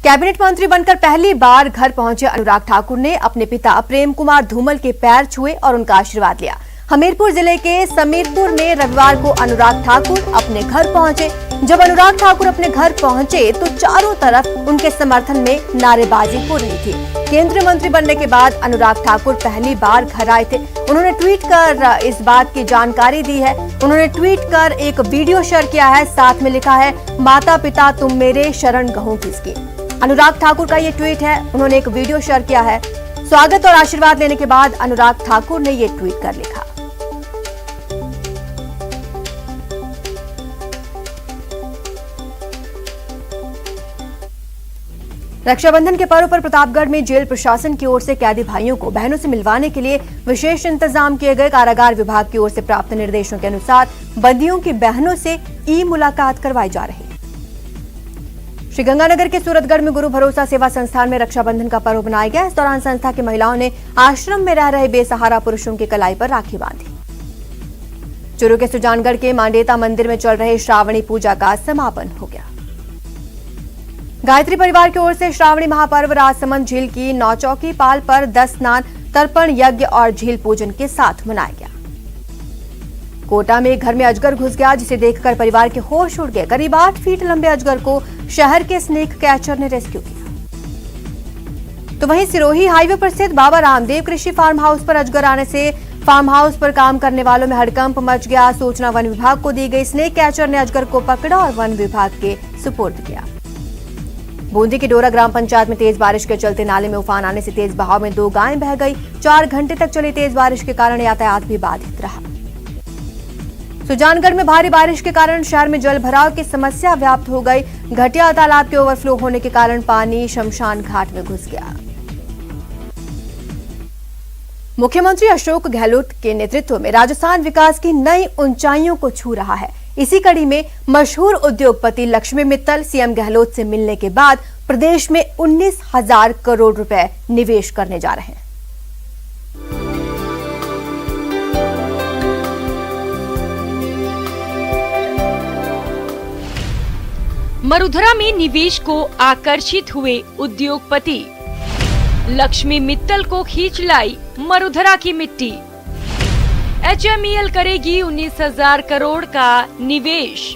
Cabinet मंत्री बनकर पहली बार घर पहुंचे अनुराग ठाकुर ने अपने पिता प्रेम कुमार धूमल के पैर छुए और उनका आशीर्वाद लिया। हमीरपुर जिले के समीरपुर में रविवार को अनुराग ठाकुर अपने घर पहुंचे। जब अनुराग ठाकुर अपने घर पहुंचे तो चारों तरफ उनके समर्थन में नारेबाजी हो रही थी। केंद्रीय मंत्री बनने के बाद अनुराग ठाकुर पहली बार घर आए थे। उन्होंने ट्वीट कर इस बात की जानकारी दी है। उन्होंने ट्वीट कर एक वीडियो शेयर किया है, साथ में लिखा है, माता पिता तुम मेरे, शरण गहूं किसकी। अनुराग ठाकुर का ये ट्वीट है। उन्होंने एक वीडियो शेयर किया है। स्वागत और आशीर्वाद लेने के बाद अनुराग ठाकुर ने ये ट्वीट कर लिखा। रक्षाबंधन के पर्व पर प्रतापगढ़ में जेल प्रशासन की ओर से कैदी भाइयों को बहनों से मिलवाने के लिए विशेष इंतजाम किए गए। कारागार विभाग की ओर से प्राप्त निर्देशों के अनुसार बंदियों की बहनों से ई मुलाकात करवाई जा रही है। श्रीगंगानगर के सूरतगढ़ में गुरु भरोसा सेवा संस्थान में रक्षाबंधन का पर्व मनाया गया। इस दौरान संस्था की महिलाओं ने आश्रम में रह रहे बेसहारा पुरुषों की कलाई पर राखी बांधी। चूरू के सुजानगढ़ के मांडेता मंदिर में चल रहे श्रावणी पूजा का समापन हो गया। गायत्री परिवार की ओर से श्रावणी महापर्व राजसमंद झील की नौचौकी पाल पर 10 स्नान, तर्पण यज्ञ और झील पूजन के साथ मनाया गया। कोटा में घर में अजगर घुस गया, जिसे देखकर परिवार के होश उड़ गए। करीब 8 फीट लंबे अजगर को शहर के स्नेक कैचर ने रेस्क्यू किया। तो वहीं सिरोही हाईवे पर स्थित बाबा रामदेव कृषि फार्म हाउस पर अजगर आने से फार्म हाउस पर काम करने वालों में हड़कंप मच गया। सूचना वन विभाग को दी गई। स्नेक कैचर ने अजगर को पकड़ा और वन विभाग के सुपुर्द किया। बूंदी की डोरा ग्राम पंचायत में तेज बारिश के चलते नाले में उफान आने से तेज बहाव में 2 गायें बह गई। 4 घंटे तक चली तेज बारिश के कारण यातायात भी बाधित रहा। सुजानगढ़ में भारी बारिश के कारण शहर में जल भराव की समस्या व्याप्त हो गई। घटिया तालाब के ओवरफ्लो होने के कारण पानी शमशान घाट में घुस गया। मुख्यमंत्री अशोक गहलोत के नेतृत्व में राजस्थान विकास की नई ऊंचाइयों को छू रहा है। इसी कड़ी में मशहूर उद्योगपति लक्ष्मी मित्तल सीएम गहलोत से मिलने के बाद प्रदेश में 19,000 करोड़ रुपए निवेश करने जा रहे हैं। मरुधरा में निवेश को आकर्षित हुए उद्योगपति लक्ष्मी मित्तल को खींच लाई मरुधरा की मिट्टी। HMEL करेगी 19,000 करोड़ का निवेश।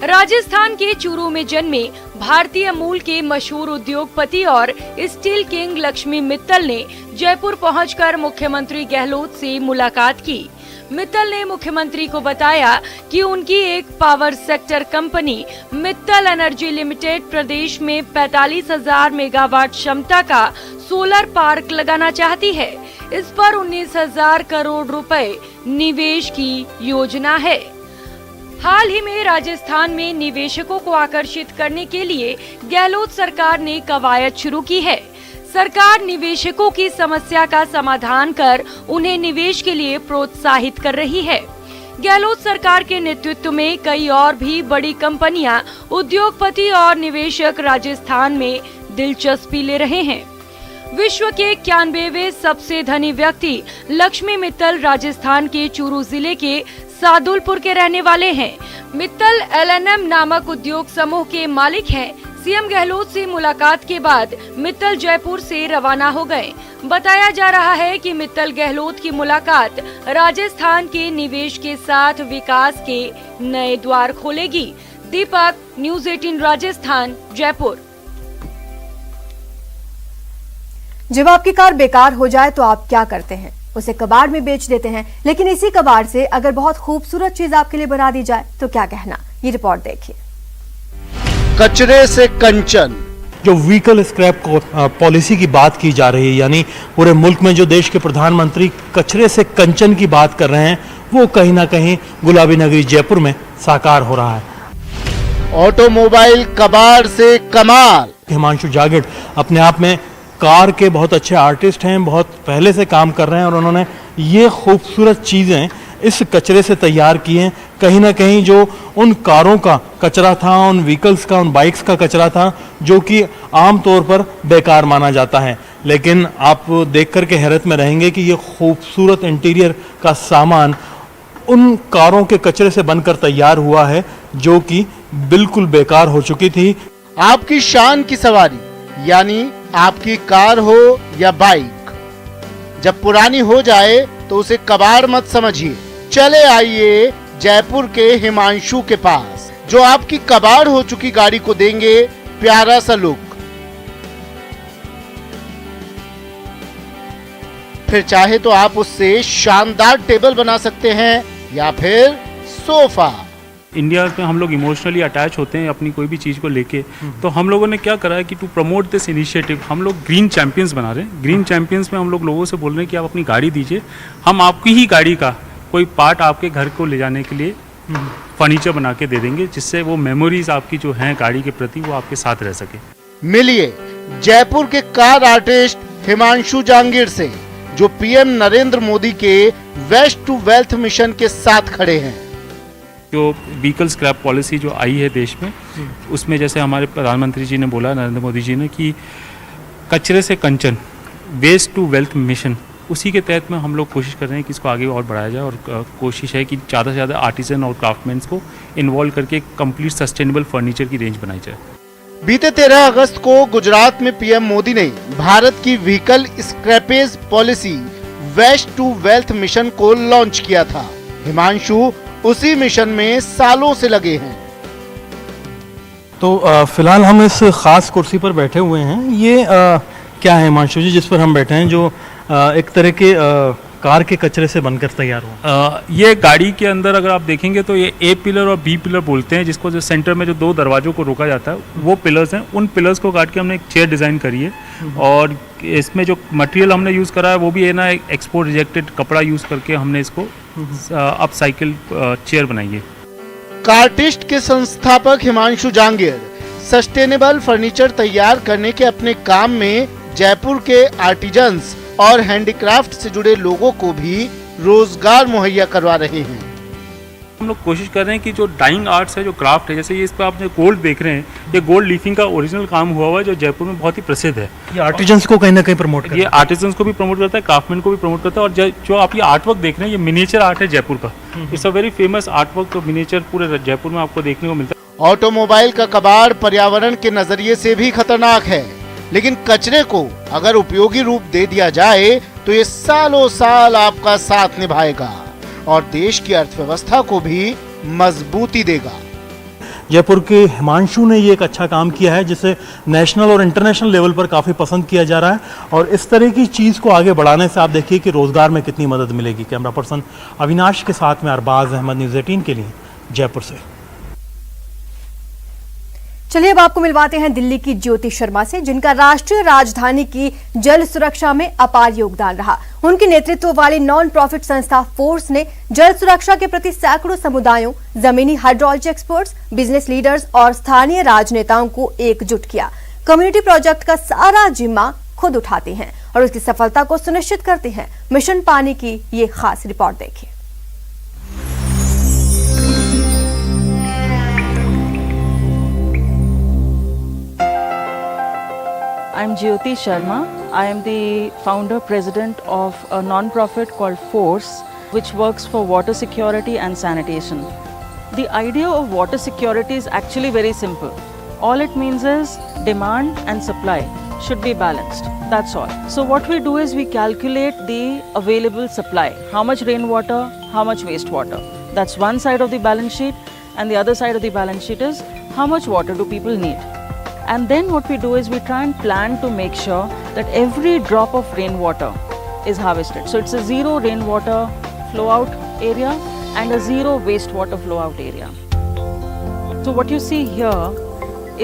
राजस्थान के चूरू में जन्मे भारतीय मूल के मशहूर उद्योगपति और स्टील किंग लक्ष्मी मित्तल ने जयपुर पहुंचकर मुख्यमंत्री गहलोत से मुलाकात की। मित्तल ने मुख्यमंत्री को बताया कि उनकी एक power sector company Mittal energy limited प्रदेश में 45,000 मेगावाट क्षमता का सोलर पार्क लगाना चाहती है। इस पर 19,000 करोड़ रुपए निवेश की योजना है। हाल ही में राजस्थान में निवेशकों को आकर्षित करने के लिए गहलोत सरकार ने कवायद शुरू की है। सरकार निवेशकों की समस्या का समाधान कर उन्हें निवेश के लिए प्रोत्साहित कर रही है। गहलोत सरकार के नेतृत्व में कई और भी बड़ी कंपनियां, उद्योगपति और निवेशक राजस्थान में दिलचस्पी ले रहे हैं। विश्व के 91वें सबसे धनी व्यक्ति लक्ष्मी मित्तल राजस्थान के चूरू जिले के सादुलपुर के रहने वाले हैं। मित्तल LNM नामक उद्योग समूह के मालिक हैं। सीएम गहलोत से मुलाकात के बाद मित्तल जयपुर से रवाना हो गए। बताया जा रहा है कि मित्तल गहलोत की मुलाकात राजस्थान के निवेश के साथ विकास के नए द्वार खोलेगी। दीपक, न्यूज़ 18 राजस्थान, जयपुर। जब आपकी कार बेकार हो जाए तो आप क्या करते हैं? उसे कबाड़ में बेच देते हैं। लेकिन इसी कबाड़ से अगर बहुत खूबसूरत चीज आपके लिए बना दी जाए तो क्या कहना? ये रिपोर्ट देखिए। कचरे से कंचन। जो व्हीकल स्क्रैप पॉलिसी की बात की जा रही है, यानी पूरे मुल्क में जो देश के प्रधानमंत्री कचरे से कंचन की बात कर रहे हैं, वो कहीं ना कहीं गुलाबी नगरी जयपुर में साकार हो रहा है। ऑटोमोबाइल कबाड़ से कमाल। हिमांशु जागड़ अपने आप में कार के बहुत अच्छे आर्टिस्ट हैं, बहुत पहले से काम कर रहे हैं और उन्होंने ये खूबसूरत चीज़ें इस कचरे से तैयार की हैं। कहीं ना कहीं जो उन कारों का कचरा था, उन व्हीकल्स का, उन बाइक्स का कचरा था, जो कि आम तौर पर बेकार माना जाता है, लेकिन आप देख कर के हैरत में रहेंगे कि ये खूबसूरत इंटीरियर का सामान उन कारों के कचरे से बनकर तैयार हुआ है जो कि बिल्कुल बेकार हो चुकी थी। आपकी शान की सवारी, यानी आपकी कार हो या बाइक, जब पुरानी हो जाए तो उसे कबाड़ मत समझिए। चले आइए जयपुर के हिमांशु के पास, जो आपकी कबाड़ हो चुकी गाड़ी को देंगे प्यारा सा लुक। फिर चाहे तो आप उससे शानदार टेबल बना सकते हैं या फिर सोफा। इंडिया में हम लोग इमोशनली अटैच होते हैं अपनी कोई भी चीज़ को लेके, तो हम लोगों ने क्या करा है कि टू प्रमोट दिस इनिशिएटिव हम लोग ग्रीन चैंपियंस बना रहे हैं। ग्रीन चैंपियंस में हम लोग लोगों से बोल रहे हैं कि आप अपनी गाड़ी दीजिए, हम आपकी ही गाड़ी का कोई पार्ट आपके घर को ले जाने के लिए फर्नीचर बना के दे देंगे, जिससे वो मेमोरीज आपकी जो हैं गाड़ी के प्रति वो आपके साथ रह सके। मिलिए जयपुर के कार आर्टिस्ट हिमांशु जांगीर से, जो पीएम नरेंद्र मोदी के वेस्ट टू वेल्थ मिशन के साथ खड़े हैं। जो व्हीकल स्क्रैप पॉलिसी जो आई है देश में, उसमें जैसे हमारे प्रधानमंत्री जी ने बोला, नरेंद्र मोदी जी ने, कि कचरे से कंचन, वेस्ट टू वेल्थ मिशन, उसी के तहत में हम लोग कोशिश कर रहे हैं कि इसको आगे और बढ़ाया जाए। और कोशिश है कि ज़्यादा से ज़्यादा आर्टिसन और क्राफ्टमैन्स को इन्वॉल्व करके एक कंप्लीट सस्टेनेबल फर्नीचर की रेंज बनाई जाए। बीते 13 अगस्त को गुजरात में पीएम मोदी ने भारत की vehicle scrappage policy waste to wealth mission को लॉन्च किया था। हिमांशु उसी मिशन में सालों से लगे हैं। तो फिलहाल हम इस खास कुर्सी पर बैठे हुए हैं। ये क्या है हिमांशु जी जिस पर हम बैठे हैं, जो एक तरह के कार के कचरे से बनकर तैयार हुआ? ये गाड़ी के अंदर अगर आप देखेंगे तो ये ए पिलर और बी पिलर बोलते हैं, जिसको जो सेंटर में जो दो दरवाजों को रोका जाता है वो पिलर्स हैं। उन पिलर्स को काट के हमने एक चेयर डिज़ाइन करी है, और इसमें जो मटेरियल हमने यूज़ करा है वो भी है ना एक्सपोर्ट रिजेक्टेड कपड़ा यूज़ करके हमने इसको अपसाइकिल चेयर बनाई है। कार्टिस्ट के संस्थापक हिमांशु जांगीर सस्टेनेबल फर्नीचर तैयार करने के अपने काम में जयपुर के आर्टिजन्स और हैंडीक्राफ्ट से जुड़े लोगों को भी रोजगार मुहैया करवा रहे हैं। हम लोग कोशिश कर रहे हैं कि जो डाइंग आर्ट्स है, जो क्राफ्ट है, जैसे ये इस पर आप जो गोल्ड देख रहे हैं, ये गोल्ड लीफिंग का ओरिजिनल काम हुआ हुआ है, जो जयपुर में बहुत ही प्रसिद्ध है। ये आर्टिजन्स को कहीं ना कहीं प्रमोट करता है। ये आर्टिजन्स को भी प्रमोट करता है, क्राफ्टमैन को भी प्रमोट करता है। और जो आप ये आर्ट वर्क देख रहे हैं, ये मिनिएचर आर्ट है जयपुर का। It's a very famous art work, तो मिनिएचर पूरे जयपुर में आपको देखने को मिलता है। ऑटोमोबाइल का कबाड़ पर्यावरण के नजरिए से भी खतरनाक है, लेकिन कचरे को अगर उपयोगी रूप दे दिया जाए तो ये सालों साल आपका साथ निभाएगा और देश की अर्थव्यवस्था को भी मजबूती देगा। जयपुर के हिमांशु ने ये एक अच्छा काम किया है, जिसे नेशनल और इंटरनेशनल लेवल पर काफ़ी पसंद किया जा रहा है, और इस तरह की चीज़ को आगे बढ़ाने से आप देखिए कि रोजगार में कितनी मदद मिलेगी। कैमरा पर्सन अविनाश के साथ में अरबाज अहमद, न्यूज़ 18 के लिए जयपुर से। चलिए अब आपको मिलवाते हैं दिल्ली की ज्योति शर्मा से, जिनका राष्ट्रीय राजधानी की जल सुरक्षा में अपार योगदान रहा। उनके नेतृत्व वाली नॉन प्रॉफिट संस्था फोर्स ने जल सुरक्षा के प्रति सैकड़ों समुदायों, जमीनी हाइड्रोलॉजी एक्सपर्ट्स, बिजनेस लीडर्स और स्थानीय राजनेताओं को एकजुट किया। कम्युनिटी प्रोजेक्ट का सारा जिम्मा खुद उठाते हैं और उसकी सफलता को सुनिश्चित करते हैं। मिशन पानी की ये खास रिपोर्ट देखिए। I'm Jyoti Sharma. I am the founder president of a non-profit called Force, which works for water security and sanitation. The idea of water security is actually very simple. All it means is demand and supply should be balanced. That's all. So what we do is we calculate the available supply. How much rainwater, how much wastewater. That's one side of the balance sheet, and the other side of the balance sheet is how much water do people need. And then what we do is we try and plan to make sure that every drop of rainwater is harvested. So it's a zero rainwater flow out area and a zero wastewater flow out area. So what you see here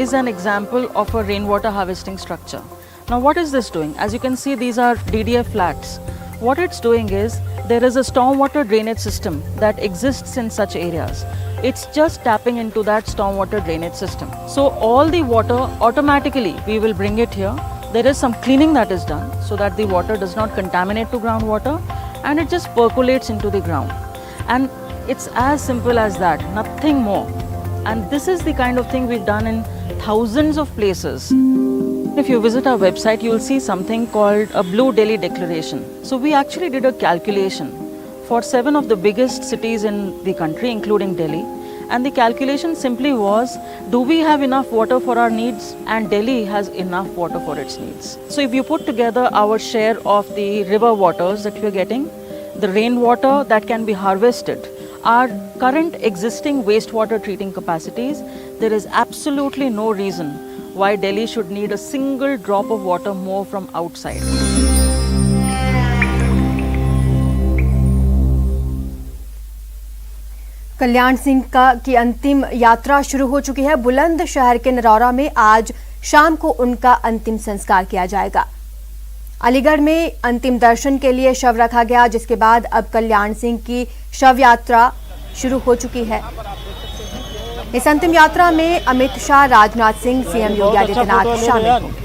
is an example of a rainwater harvesting structure. Now what is this doing? As you can see, these are DDF flats. What it's doing is there is a stormwater drainage system that exists in such areas. It's just tapping into that stormwater drainage system. So all the water automatically we will bring it here. There is some cleaning that is done so that the water does not contaminate to groundwater, and it just percolates into the ground. And it's as simple as that, nothing more. And this is the kind of thing we've done in thousands of places. If you visit our website, you'll see something called a Blue Delhi Declaration. So we actually did a calculation for 7 of the biggest cities in the country, including Delhi, And the calculation simply was, do we have enough water for our needs? And Delhi has enough water for its needs. So if you put together our share of the river waters that we are getting, the rainwater that can be harvested, our current existing wastewater treating capacities, there is absolutely no reason why Delhi should need a single drop of water more from outside. Kalyan Singh की अंतिम यात्रा शुरू हो चुकी है। बुलंदशहर के नरौरा में आज शाम को उनका अंतिम संस्कार किया जाएगा। अलीगढ़ में अंतिम दर्शन के लिए शव रखा गया, जिसके बाद अब कल्याण सिंह की शव यात्रा शुरू हो चुकी है। इस अंतिम यात्रा में अमित शाह, राजनाथ सिंह, सीएम योगी आदित्यनाथ शामिल होंगे।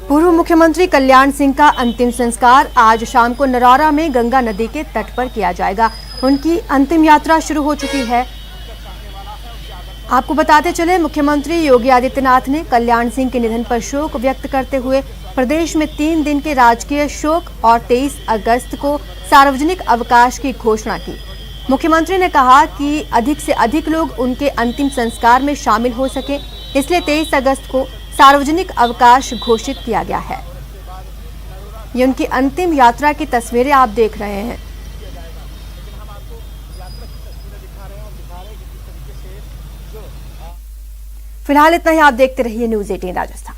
पूर्व मुख्यमंत्री कल्याण सिंह का अंतिम संस्कार आज शाम को नरौरा में गंगा नदी के तट पर किया जाएगा। उनकी अंतिम यात्रा शुरू हो चुकी है। आपको बताते चले, मुख्यमंत्री योगी आदित्यनाथ ने कल्याण सिंह के निधन पर शोक व्यक्त करते हुए प्रदेश में 3 दिन के राजकीय शोक और 23 अगस्त को सार्वजनिक अवकाश की घोषणा की। मुख्यमंत्री ने कहा कि अधिक से अधिक लोग उनके अंतिम संस्कार में शामिल हो सके, इसलिए 23 अगस्त को सार्वजनिक अवकाश घोषित किया गया है। ये उनकी अंतिम यात्रा की तस्वीरें आप देख रहे हैं। फिलहाल इतना ही। आप देखते रहिए न्यूज़ 18 राजस्थान।